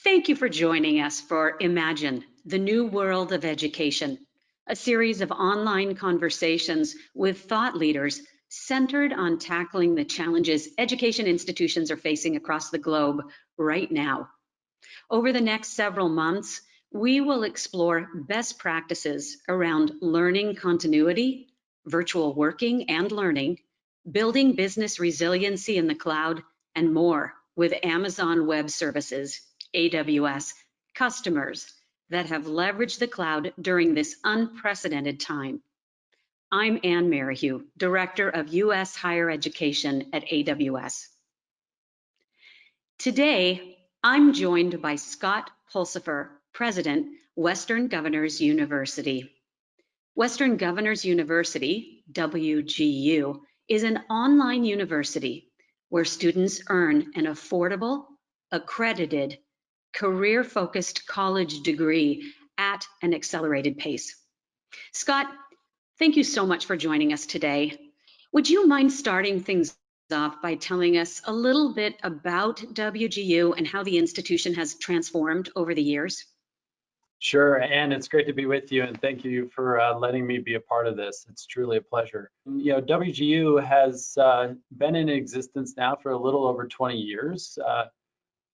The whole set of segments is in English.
Thank you for joining us for Imagine, the New World of Education, a series of online conversations with thought leaders centered on tackling the challenges education institutions are facing across the globe right now. Over the next several months, we will explore best practices around learning continuity, virtual working and learning, building business resiliency in the cloud, and more with Amazon Web Services, AWS, customers that have leveraged the cloud during this unprecedented time. I'm Ann Merrihew, Director of U.S. Higher Education at AWS. Today, I'm joined by Scott Pulsipher, President, Western Governors University. Western Governors University, WGU, is an online university where students earn an affordable, accredited, career-focused college degree at an accelerated pace. Scott, thank you so much for joining us today. Would you mind starting things off by telling us a little bit about WGU and how the institution has transformed over the years? Sure, and it's great to be with you, and thank you for letting me be a part of this. It's truly a pleasure. You know, WGU has been in existence now for a little over 20 years.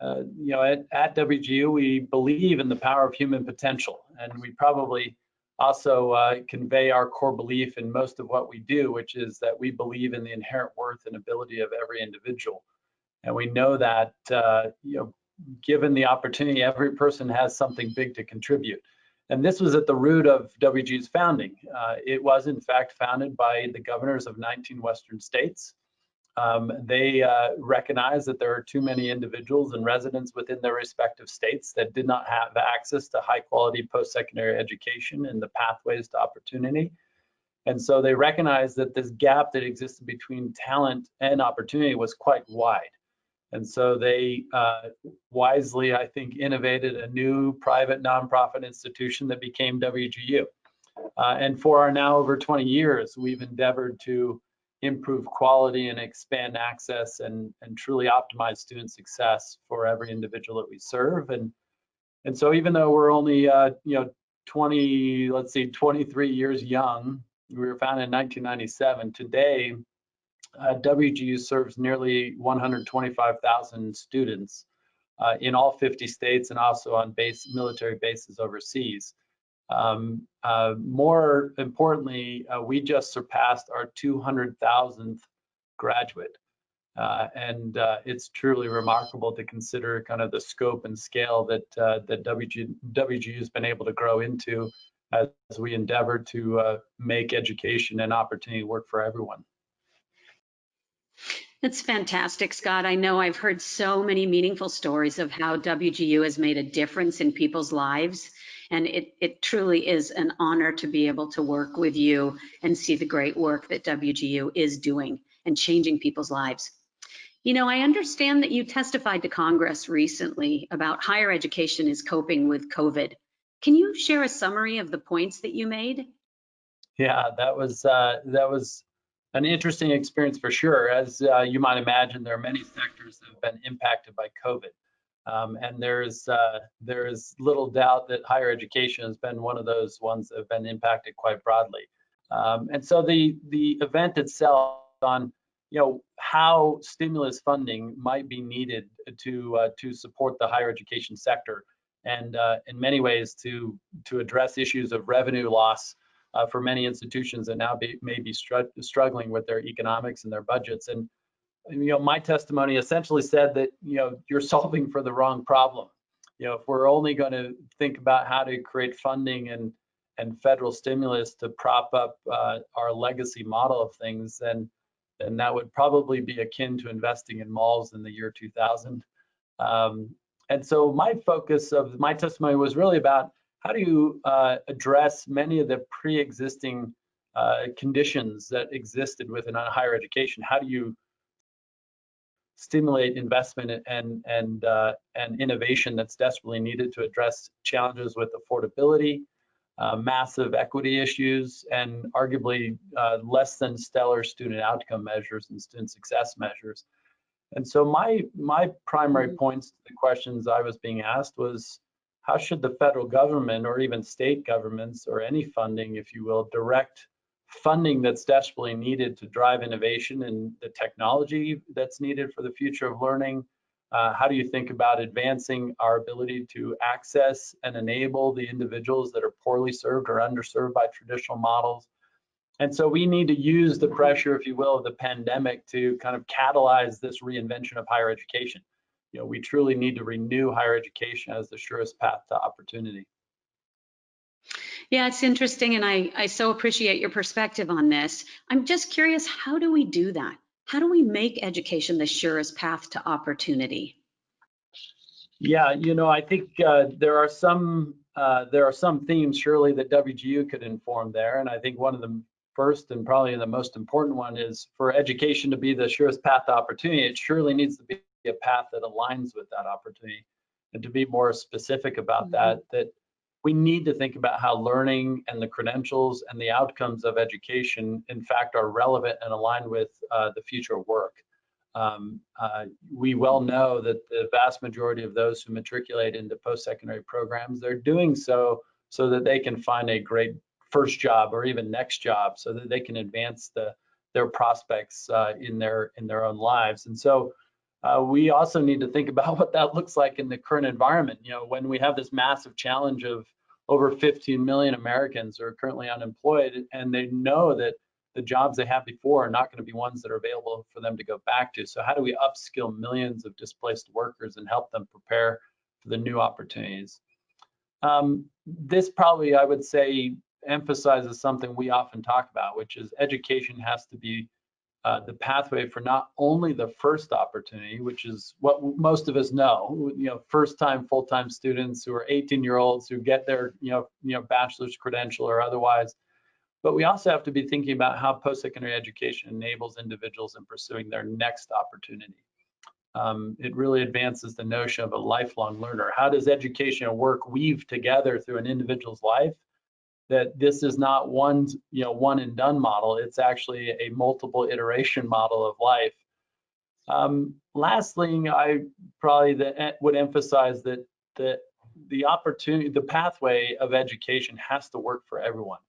You know, at WGU, we believe in the power of human potential, and we probably also convey our core belief in most of what we do, which is that we believe in the inherent worth and ability of every individual. And we know that, you know, given the opportunity, every person has something big to contribute. And this was at the root of WGU's founding. It was, in fact, founded by the governors of 19 Western states. They recognized that there are too many individuals and residents within their respective states that did not have access to high quality post-secondary education and the pathways to opportunity. And so they recognized that this gap that existed between talent and opportunity was quite wide. And so they wisely, I think, innovated a new private nonprofit institution that became WGU. And for our now over 20 years, we've endeavored to improve quality and expand access and truly optimize student success for every individual that we serve. And so even though we're only, you know, 23 years young, we were founded in 1997, today, WGU serves nearly 125,000 students in all 50 states and also on military bases overseas. More importantly, we just surpassed our 200,000th graduate. And it's truly remarkable to consider kind of the scope and scale that WGU has been able to grow into as we endeavor to make education and opportunity work for everyone. That's fantastic, Scott. I know I've heard so many meaningful stories of how WGU has made a difference in people's lives. And it truly is an honor to be able to work with you and see the great work that WGU is doing and changing people's lives. You know, I understand that you testified to Congress recently about higher education is coping with COVID. Can you share a summary of the points that you made? Yeah, that was an interesting experience for sure. As you might imagine, there are many sectors that have been impacted by COVID. And there is little doubt that higher education has been one of those ones that have been impacted quite broadly. And so the event itself on, you know, how stimulus funding might be needed to support the higher education sector, and in many ways to address issues of revenue loss for many institutions that now may be struggling with their economics and their budgets. And you know, my testimony essentially said that, you know, you're solving for the wrong problem. You know, if we're only going to think about how to create funding and federal stimulus to prop up our legacy model of things, then that would probably be akin to investing in malls in the year 2000. And so my focus of my testimony was really about how do you address many of the pre-existing conditions that existed within higher education? How do you stimulate investment and innovation that's desperately needed to address challenges with affordability, massive equity issues, and arguably less than stellar student outcome measures and student success measures? And so my primary points to the questions I was being asked was, how should the federal government or even state governments or any funding, if you will, direct funding that's desperately needed to drive innovation and the technology that's needed for the future of learning? How do you think about advancing our ability to access and enable the individuals that are poorly served or underserved by traditional models? And so we need to use the pressure, if you will, of the pandemic to kind of catalyze this reinvention of higher education. You know, we truly need to renew higher education as the surest path to opportunity. Yeah, it's interesting, and I so appreciate your perspective on this. I'm just curious, how do we do that? How do we make education the surest path to opportunity? Yeah, you know, I think there are some themes surely that WGU could inform there, and I think one of the first and probably the most important one is for education to be the surest path to opportunity. It surely needs to be a path that aligns with that opportunity, and to be more specific about Mhm. that we need to think about how learning and the credentials and the outcomes of education, in fact, are relevant and aligned with the future of work. We well know that the vast majority of those who matriculate into post-secondary programs, they're doing so that they can find a great first job or even next job, so that they can advance their prospects in their own lives. And so we also need to think about what that looks like in the current environment. You know, when we have this massive challenge of over 15 million Americans who are currently unemployed, and they know that the jobs they had before are not going to be ones that are available for them to go back to. So how do we upskill millions of displaced workers and help them prepare for the new opportunities? This probably, I would say, emphasizes something we often talk about, which is education has to be the pathway for not only the first opportunity, which is what most of us know, you know, first-time full-time students who are 18-year-olds who get their, bachelor's credential or otherwise, but we also have to be thinking about how post-secondary education enables individuals in pursuing their next opportunity. It really advances the notion of a lifelong learner. How does education and work weave together through an individual's life? That this is not one and done model. It's actually a multiple iteration model of life. Lastly, I probably would emphasize that the opportunity, the pathway of education has to work for everyone.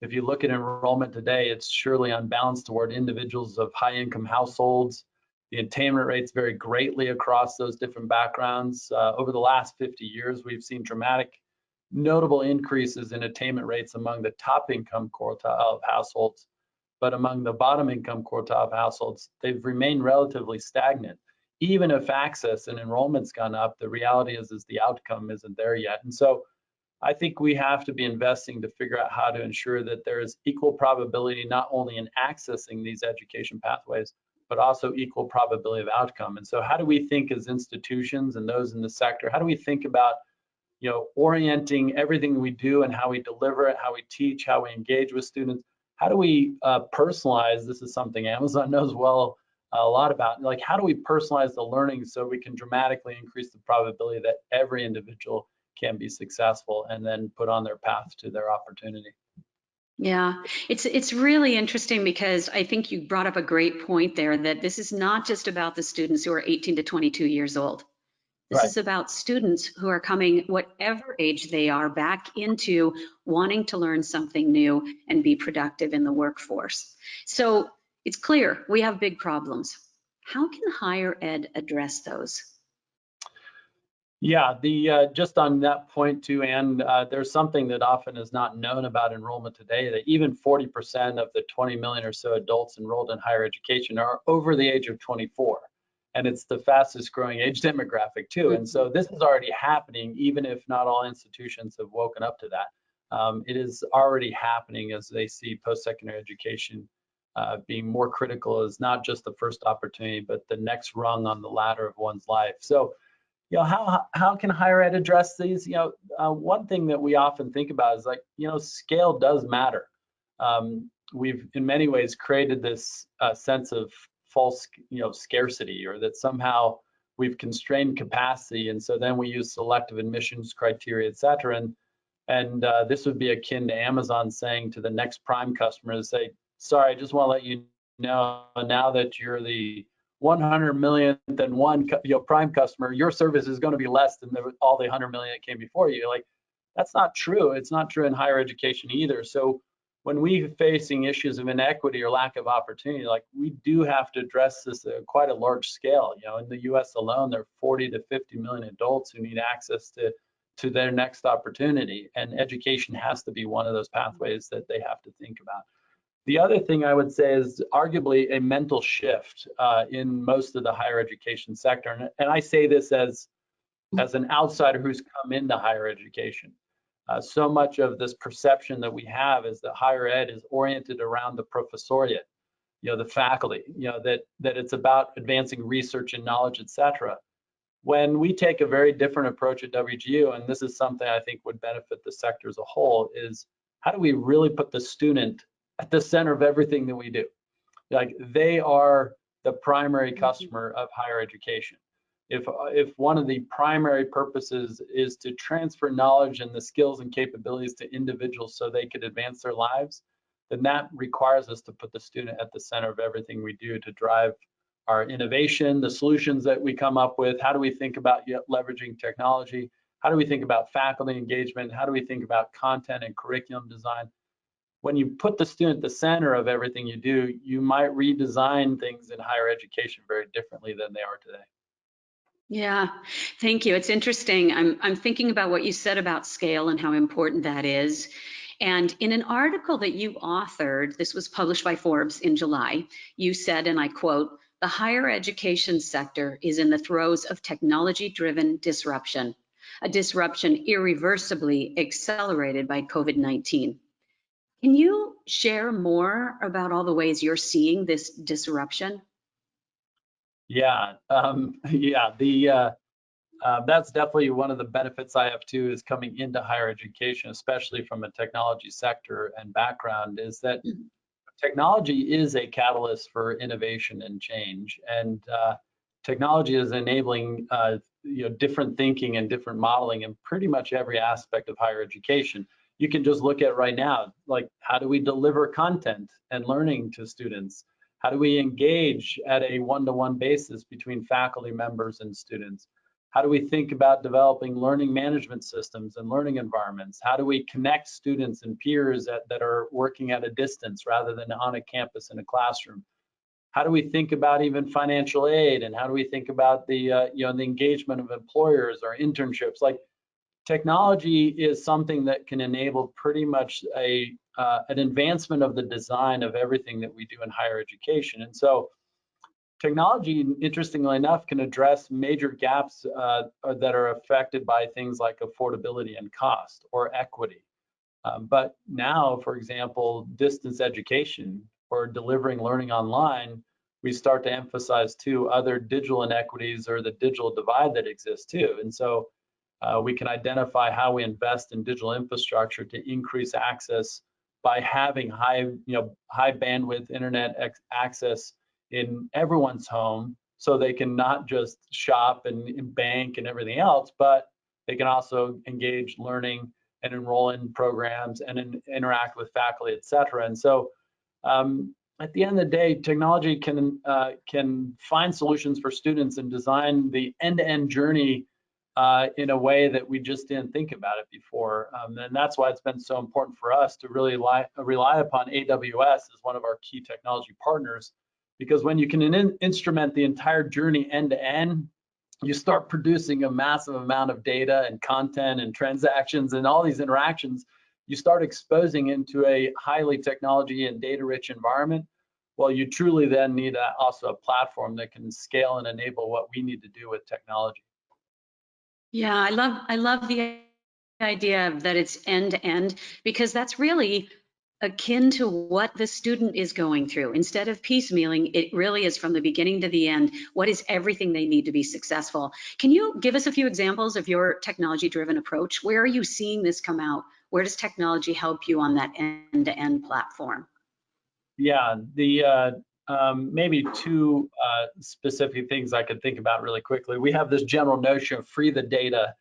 If you look at enrollment today, it's surely unbalanced toward individuals of high income households. The attainment rates vary greatly across those different backgrounds. Over the last 50 years, we've seen dramatic, notable increases in attainment rates among the top income quartile of households, but among the bottom income quartile of households, they've remained relatively stagnant. Even if access and enrollment's gone up, the reality is the outcome isn't there yet. And so I think we have to be investing to figure out how to ensure that there is equal probability not only in accessing these education pathways, but also equal probability of outcome. And so how do we think as institutions and those in the sector, how do we think about, orienting everything we do and how we deliver it, how we teach, how we engage with students? How do we personalize? This is something Amazon knows well a lot about. Like, how do we personalize the learning so we can dramatically increase the probability that every individual can be successful and then put on their path to their opportunity? Yeah, it's really interesting because I think you brought up a great point there that this is not just about the students who are 18 to 22 years old. This Right. is about students who are coming, whatever age they are, back into wanting to learn something new and be productive in the workforce. So it's clear we have big problems. How can higher ed address those? Yeah, the just on that point too, and there's something that often is not known about enrollment today, that even 40% of the 20 million or so adults enrolled in higher education are over the age of 24. And it's the fastest growing age demographic too. And so this is already happening, even if not all institutions have woken up to that. It is already happening as they see post-secondary education being more critical as not just the first opportunity, but the next rung on the ladder of one's life. So how can higher ed address these? One thing that we often think about is like, scale does matter. We've in many ways created this sense of false, scarcity, or that somehow we've constrained capacity, and so then we use selective admissions criteria, et cetera. And this would be akin to Amazon saying to the next Prime customer, say, sorry, I just want to let you know now that you're the 100 million than one prime customer, your service is going to be less than all the 100 million that came before you. Like, that's not true. It's not true in higher education either. So when we're facing issues of inequity or lack of opportunity, like, we do have to address this at quite a large scale. In the US alone, there are 40 to 50 million adults who need access to their next opportunity, and education has to be one of those pathways that they have to think about. The other thing I would say is arguably a mental shift in most of the higher education sector. And I say this as an outsider who's come into higher education. So much of this perception that we have is that higher ed is oriented around the professoriate, the faculty, that it's about advancing research and knowledge, et cetera. When we take a very different approach at WGU, and this is something I think would benefit the sector as a whole, is how do we really put the student at the center of everything that we do? Like, they are the primary customer of higher education. If one of the primary purposes is to transfer knowledge and the skills and capabilities to individuals so they could advance their lives, then that requires us to put the student at the center of everything we do to drive our innovation, the solutions that we come up with. How do we think about leveraging technology? How do we think about faculty engagement? How do we think about content and curriculum design? When you put the student at the center of everything you do, you might redesign things in higher education very differently than they are today. Yeah, thank you. It's interesting. I'm thinking about what you said about scale and how important that is. And in an article that you authored, this was published by Forbes in July, you said, and I quote, "The higher education sector is in the throes of technology-driven disruption, a disruption irreversibly accelerated by COVID-19." Can you share more about all the ways you're seeing this disruption? Yeah, that's definitely one of the benefits I have too, is coming into higher education, especially from a technology sector and background, is that technology is a catalyst for innovation and change, and technology is enabling different thinking and different modeling in pretty much every aspect of higher education. You can just look at right now, like, how do we deliver content and learning to students? How do we engage at a one-to-one basis between faculty members and students? How do we think about developing learning management systems and learning environments? How do we connect students and peers that are working at a distance rather than on a campus in a classroom? How do we think about even financial aid? And how do we think about the engagement of employers or internships? Like, technology is something that can enable pretty much an advancement of the design of everything that we do in higher education. And so technology, interestingly enough, can address major gaps that are affected by things like affordability and cost or equity. But now, for example, distance education or delivering learning online, we start to emphasize too other digital inequities or the digital divide that exists too. And so we can identify how we invest in digital infrastructure to increase access by having high bandwidth internet access in everyone's home, so they can not just shop and bank and everything else, but they can also engage learning and enroll in programs and interact with faculty, et cetera. And so at the end of the day, technology can find solutions for students and design the end-to-end journey in a way that we just didn't think about it before. And that's why it's been so important for us to really rely upon AWS as one of our key technology partners, because when you can instrument the entire journey end to end, you start producing a massive amount of data and content and transactions and all these interactions. You start exposing into a highly technology and data rich environment. Well, you truly then need also a platform that can scale and enable what we need to do with technology. Yeah, I love the idea that it's end to end, because that's really akin to what the student is going through. Instead of piecemealing, it really is from the beginning to the end. What is everything they need to be successful? Can you give us a few examples of your technology-driven approach? Where are you seeing this come out? Where does technology help you on that end-to-end platform? Yeah, maybe two specific things I could think about really quickly. We have this general notion of free the data,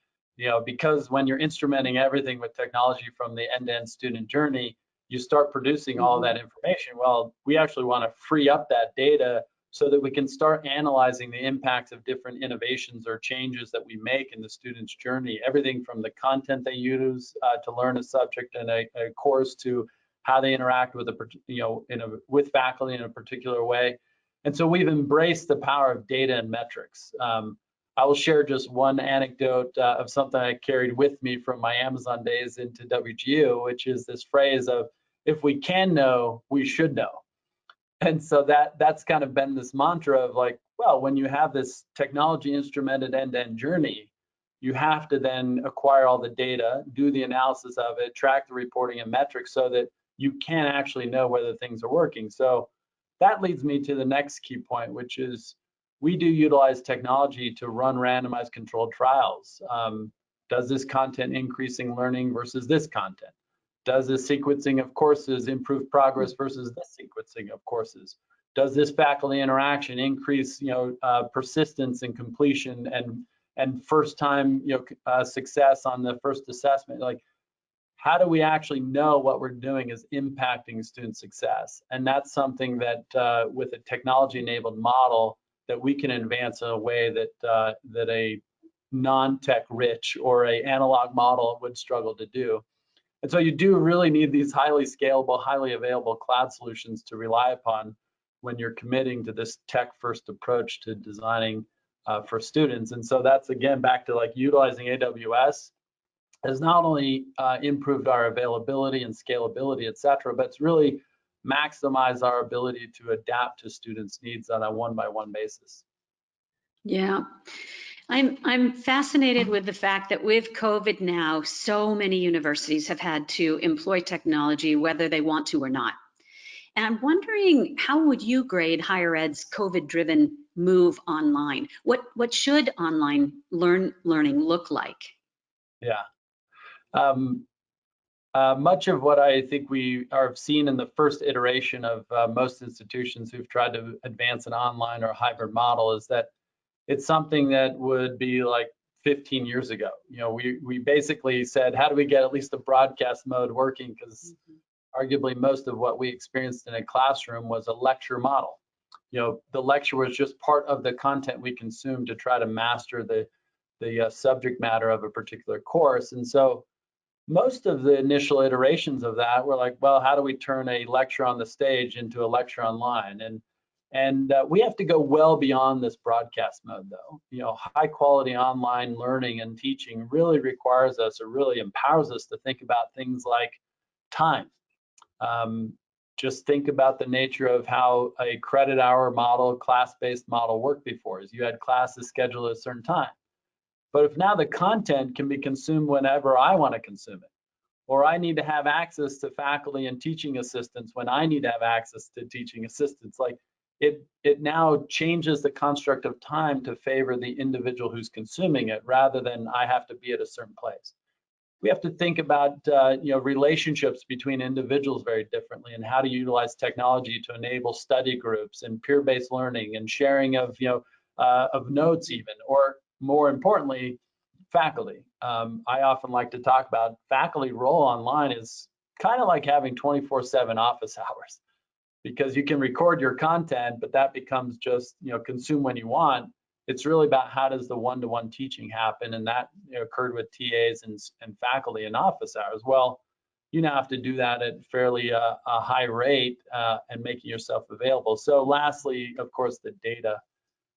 because when you're instrumenting everything with technology from the end-to-end student journey, you start producing all of that information. Well, we actually want to free up that data so that we can start analyzing the impacts of different innovations or changes that we make in the student's journey, everything from the content they use to learn a subject in a course to how they interact with with faculty in a particular way. And so we've embraced the power of data and metrics. I will share just one anecdote of something I carried with me from my Amazon days into WGU, which is this phrase of, if we can know, we should know. And so that's kind of been this mantra of like, well, when you have this technology instrumented end-to-end journey, you have to then acquire all the data, do the analysis of it, track the reporting and metrics so that you can actually know whether things are working. So that leads me to the next key point, which is we do utilize technology to run randomized controlled trials. Does this content increasing learning versus this content? Does this sequencing of courses improve progress versus this sequencing of courses? Does this faculty interaction increase, persistence and completion and first time, success on the first assessment? Like, how do we actually know what we're doing is impacting student success? And that's something that with a technology-enabled model that we can advance in a way that that a non-tech rich or a analog model would struggle to do. And so you do really need these highly scalable, highly available cloud solutions to rely upon when you're committing to this tech-first approach to designing for students. And so that's, again, back to like utilizing AWS has not only improved our availability and scalability, et cetera, but it's really maximized our ability to adapt to students' needs on a one-by-one basis. Yeah. I'm fascinated with the fact that with COVID now, so many universities have had to employ technology, whether they want to or not. And I'm wondering, how would you grade higher ed's COVID-driven move online? What should online learning look like? Yeah. Much of what I think we have seen in the first iteration of most institutions who've tried to advance an online or hybrid model is that it's something that would be like 15 years ago. We basically said, how do we get at least the broadcast mode working? Because arguably most of what we experienced in a classroom was a lecture model. The lecture was just part of the content we consumed to try to master the subject matter of a particular course. And so most of the initial iterations of that were like, well, how do we turn a lecture on the stage into a lecture online? And we have to go well beyond this broadcast mode, though. High quality online learning and teaching really requires us, or really empowers us to think about things like time. Just think about the nature of how a credit hour model, class-based model worked before, is you had classes scheduled at a certain time. But if now the content can be consumed whenever I want to consume it, or I need to have access to faculty and teaching assistants when I need to have access to teaching assistants, like it now changes the construct of time to favor the individual who's consuming it rather than I have to be at a certain place. We have to think about relationships between individuals very differently, and how to utilize technology to enable study groups and peer-based learning and sharing of of notes even, or more importantly, faculty. I often like to talk about faculty role online is kind of like having 24/7 office hours, because you can record your content, but that becomes just consume when you want. It's really about how does the one-to-one teaching happen, and that occurred with TAs and faculty in office hours. Well, you now have to do that at fairly a high rate and making yourself available. So lastly, of course, the data.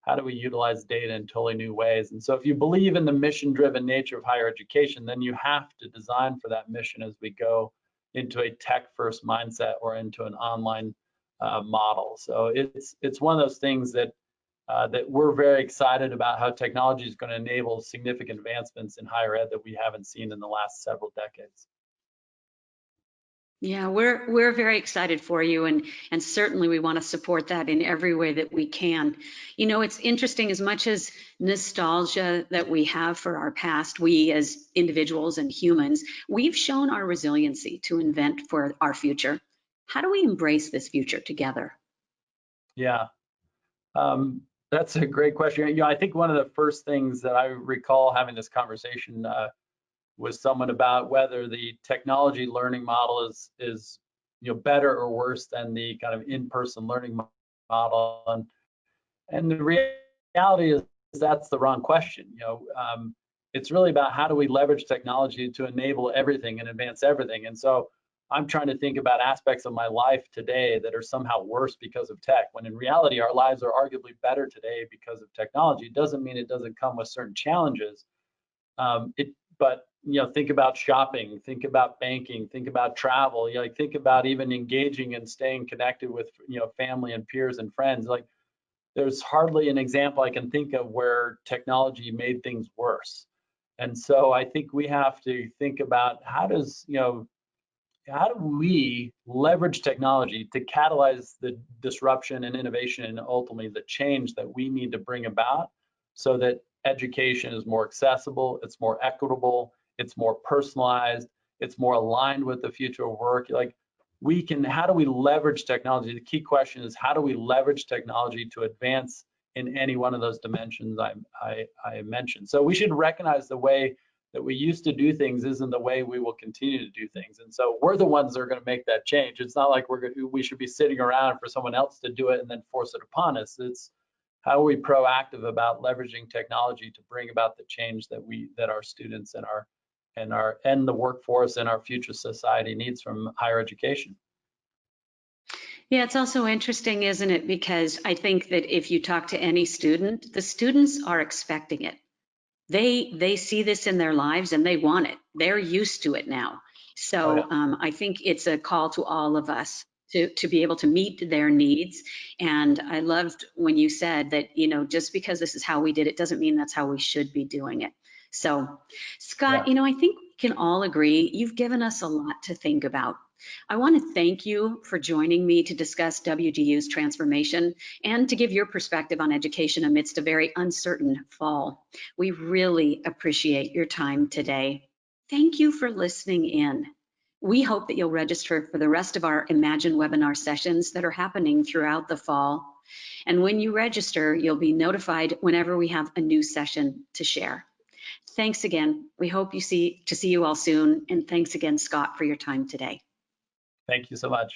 How do we utilize data in totally new ways? And so if you believe in the mission-driven nature of higher education, then you have to design for that mission as we go into a tech-first mindset or into an online model. So it's one of those things that that we're very excited about, how technology is going to enable significant advancements in higher ed that we haven't seen in the last several decades. Yeah, we're very excited for you, and certainly we want to support that in every way that we can. It's interesting, as much as nostalgia that we have for our past, we as individuals and humans, we've shown our resiliency to invent for our future. How do we embrace this future together? Yeah, that's a great question. I think one of the first things that I recall having this conversation with someone about whether the technology learning model is better or worse than the kind of in-person learning model. And And the reality is that's the wrong question. It's really about how do we leverage technology to enable everything and advance everything. And so I'm trying to think about aspects of my life today that are somehow worse because of tech, when in reality, our lives are arguably better today because of technology. It doesn't mean it doesn't come with certain challenges. But think about shopping, think about banking, think about travel, like think about even engaging and staying connected with family and peers and friends. Like there's hardly an example I can think of where technology made things worse. And so I think we have to think about how do we leverage technology to catalyze the disruption and innovation and ultimately the change that we need to bring about so that education is more accessible, it's more equitable, it's more personalized, it's more aligned with the future of work. Like how do we leverage technology? The key question is how do we leverage technology to advance in any one of those dimensions I mentioned. So we should recognize the way that we used to do things isn't the way we will continue to do things. And so we're the ones that are going to make that change. It's not like we should be sitting around for someone else to do it and then force it upon us. It's how are we proactive about leveraging technology to bring about the change that our students and the workforce and our future society needs from higher education. Yeah, it's also interesting, isn't it? Because I think that if you talk to any student, the students are expecting it. They see this in their lives and they want it. They're used to it now. Oh So yeah. I think it's a call to all of us to be able to meet their needs. And I loved when you said that, just because this is how we did it doesn't mean that's how we should be doing it. So, Scott, Yeah. I think we can all agree you've given us a lot to think about. I want to thank you for joining me to discuss WGU's transformation and to give your perspective on education amidst a very uncertain fall. We really appreciate your time today. Thank you for listening in. We hope that you'll register for the rest of our Imagine webinar sessions that are happening throughout the fall. And when you register, you'll be notified whenever we have a new session to share. Thanks again. We hope to see you all soon. And thanks again, Scott, for your time today. Thank you so much.